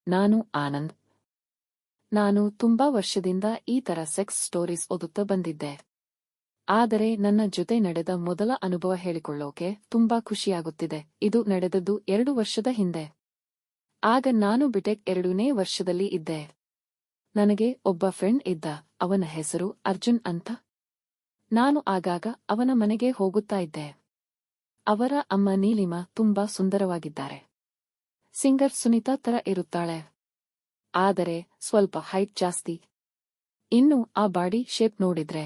ನಾನು ಆನಂದ್. ನಾನು ತುಂಬಾ ವರ್ಷದಿಂದ ಈ ತರ ಸೆಕ್ಸ್ ಸ್ಟೋರೀಸ್ ಓದುತ್ತಾ ಬಂದಿದ್ದೆ. ಆದರೆ ನನ್ನ ಜೊತೆ ನಡೆದ ಮೊದಲ ಅನುಭವ ಹೇಳಿಕೊಳ್ಳೋಕೆ ತುಂಬಾ ಖುಷಿಯಾಗುತ್ತಿದೆ. ಇದು ನಡೆದದ್ದು 2 ವರ್ಷದ ಹಿಂದೆ. ಆಗ ನಾನು ಬಿಟೆಕ್ 2ನೇ ವರ್ಷದಲ್ಲಿ ಇದ್ದೆ. ನನಗೆ ಒಬ್ಬ ಫ್ರೆಂಡ್ ಇದ್ದ. ಅವನ ಹೆಸರು ಅರ್ಜುನ್ ಅಂತ. ನಾನು ಆಗಾಗ ಅವನ ಮನೆಗೆ ಹೋಗುತ್ತಾ ಇದ್ದೆ. ಅವರ ಅಮ್ಮ ನೀಲಿಮಾ ತುಂಬಾ ಸುಂದರವಾಗಿದ್ದಾರೆ. ಸಿಂಗರ್ ಸುನೀತಾ ತರ ಇರುತ್ತಾಳೆ. ಆದರೆ ಸ್ವಲ್ಪ ಹೈಟ್ ಜಾಸ್ತಿ. ಇನ್ನು ಆ ಬಾಡಿ ಶೇಪ್ ನೋಡಿದ್ರೆ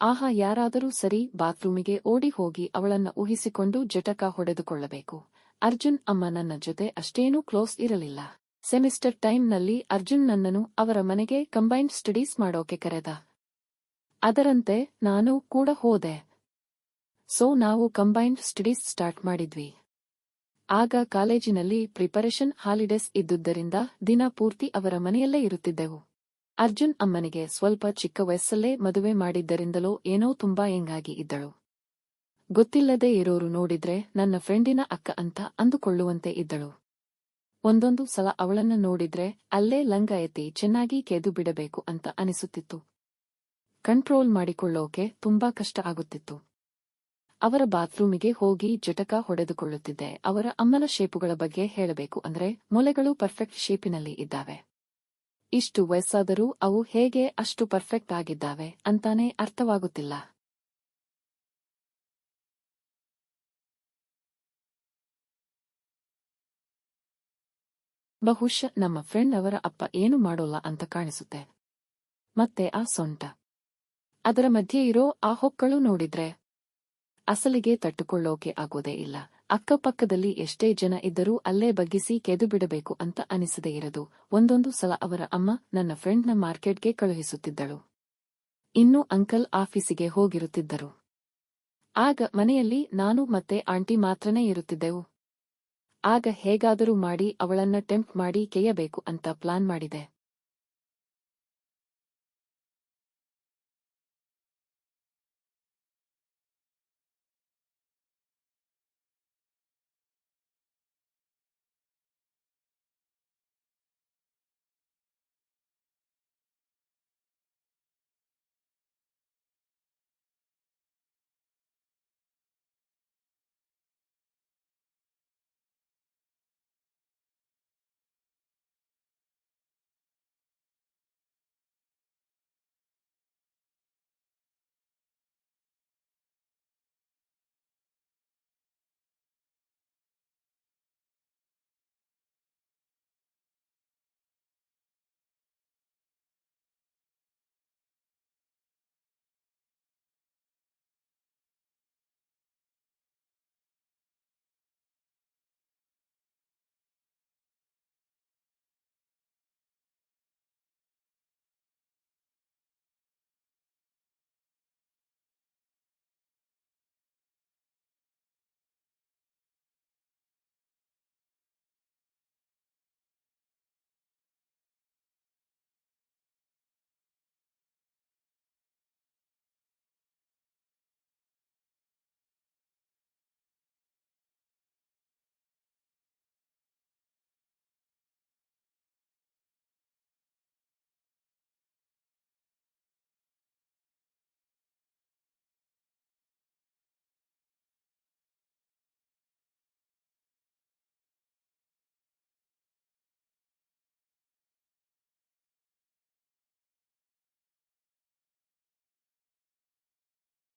ಆಹಾ, ಯಾರಾದರೂ ಸರಿ ಬಾತ್ರೂಮಿಗೆ ಓಡಿ ಹೋಗಿ ಅವಳನ್ನ ಊಹಿಸಿಕೊಂಡು ಜಟಕ ಹೊಡೆದುಕೊಳ್ಳಬೇಕು. ಅರ್ಜುನ್ ಅಮ್ಮ ನನ್ನ ಜೊತೆ ಅಷ್ಟೇನೂ ಕ್ಲೋಸ್ ಇರಲಿಲ್ಲ. ಸೆಮಿಸ್ಟರ್ ಟೈಮ್ನಲ್ಲಿ ಅರ್ಜುನ್ ನನ್ನನ್ನು ಅವರ ಮನೆಗೆ ಕಂಬೈನ್ಡ್ ಸ್ಟಡೀಸ್ ಮಾಡೋಕೆ ಕರೆದ. ಅದರಂತೆ ನಾನು ಕೂಡ ಹೋದೆ. ಸೊ ನಾವು ಕಂಬೈನ್ಡ್ ಸ್ಟಡೀಸ್ ಸ್ಟಾರ್ಟ್ ಮಾಡಿದ್ವಿ. ಆಗ ಕಾಲೇಜಿನಲ್ಲಿ ಪ್ರಿಪರೇಷನ್ ಹಾಲಿಡೇಸ್ ಇದ್ದುದರಿಂದ ದಿನ ಪೂರ್ತಿ ಅವರ ಮನೆಯಲ್ಲೇ ಇರುತ್ತಿದ್ದೆವು. ಅರ್ಜುನ್ ಅಮ್ಮನಿಗೆ ಸ್ವಲ್ಪ ಚಿಕ್ಕ ವಯಸ್ಸಲ್ಲೇ ಮದುವೆ ಮಾಡಿದ್ದರಿಂದಲೋ ಏನೋ ತುಂಬಾ ಯಂಗಾಗಿ ಇದ್ದಳು. ಗೊತ್ತಿಲ್ಲದೆ ಇರೋರು ನೋಡಿದ್ರೆ ನನ್ನ ಫ್ರೆಂಡಿನ ಅಕ್ಕ ಅಂತ ಅಂದುಕೊಳ್ಳುವಂತೆ ಇದ್ದಳು. ಒಂದೊಂದು ಸಲ ಅವಳನ್ನ ನೋಡಿದ್ರೆ ಅಲ್ಲೇ ಲಂಗ ಎತ್ತಿ ಚೆನ್ನಾಗಿ ಕೆದು ಬಿಡಬೇಕು ಅಂತ ಅನಿಸುತ್ತಿತ್ತು. ಕಂಟ್ರೋಲ್ ಮಾಡಿಕೊಳ್ಳೋಕೆ ತುಂಬಾ ಕಷ್ಟ ಆಗುತ್ತಿತ್ತು. ಅವರ ಬಾತ್ರೂಮಿಗೆ ಹೋಗಿ ಜಟಕ ಹೊಡೆದುಕೊಳ್ಳುತ್ತಿದ್ದೆ. ಅವರ ಅಮ್ಮನ ಶೇಪುಗಳ ಬಗ್ಗೆ ಹೇಳಬೇಕು ಅಂದ್ರೆ ಮೊಲೆಗಳು ಪರ್ಫೆಕ್ಟ್ ಶೇಪಿನಲ್ಲಿ ಇದ್ದಾವೆ. ಇಷ್ಟು ವಯಸ್ಸಾದರೂ ಅವು ಹೇಗೆ ಅಷ್ಟು ಪರ್ಫೆಕ್ಟ್ ಆಗಿದ್ದಾವೆ ಅಂತಾನೆ ಅರ್ಥವಾಗುತ್ತಿಲ್ಲ. ಬಹುಶಃ ನಮ್ಮ ಫ್ರೆಂಡ್ ಅವರ ಅಪ್ಪ ಏನು ಮಾಡೋಲ್ಲ ಅಂತ ಕಾಣಿಸುತ್ತೆ. ಮತ್ತೆ ಆ ಸೊಂಟ, ಅದರ ಮಧ್ಯೆ ಇರೋ ಆ ಹೊಕ್ಕಳು ನೋಡಿದ್ರೆ ಅಸಲಿಗೆ ತಟ್ಟುಕೊಳ್ಳೋಕೆ ಆಗೋದೇ ಇಲ್ಲ. ಅಕ್ಕಪಕ್ಕದಲ್ಲಿ ಎಷ್ಟೇ ಜನ ಇದ್ದರೂ ಅಲ್ಲೇ ಬಗ್ಗಿಸಿ ಕೆದು ಬಿಡಬೇಕು ಅಂತ ಅನಿಸದೇ ಇರದು. ಒಂದೊಂದು ಸಲ ಅವರ ಅಮ್ಮ ನನ್ನ ಫ್ರೆಂಡ್ನ ಮಾರ್ಕೆಟ್ಗೆ ಕಳುಹಿಸುತ್ತಿದ್ದಳು. ಇನ್ನು ಅಂಕಲ್ ಆಫೀಸಿಗೆ ಹೋಗಿರುತ್ತಿದ್ದರು. ಆಗ ಮನೆಯಲ್ಲಿ ನಾನು ಮತ್ತೆ ಆಂಟಿ ಮಾತ್ರನೇ ಇರುತ್ತಿದ್ದೆವು. ಆಗ ಹೇಗಾದರೂ ಮಾಡಿ ಅವಳನ್ನ ಟೆಂಪ್ಟ್ ಮಾಡಿ ಕೆಯ್ಯಬೇಕು ಅಂತ ಪ್ಲಾನ್ ಮಾಡಿದೆ.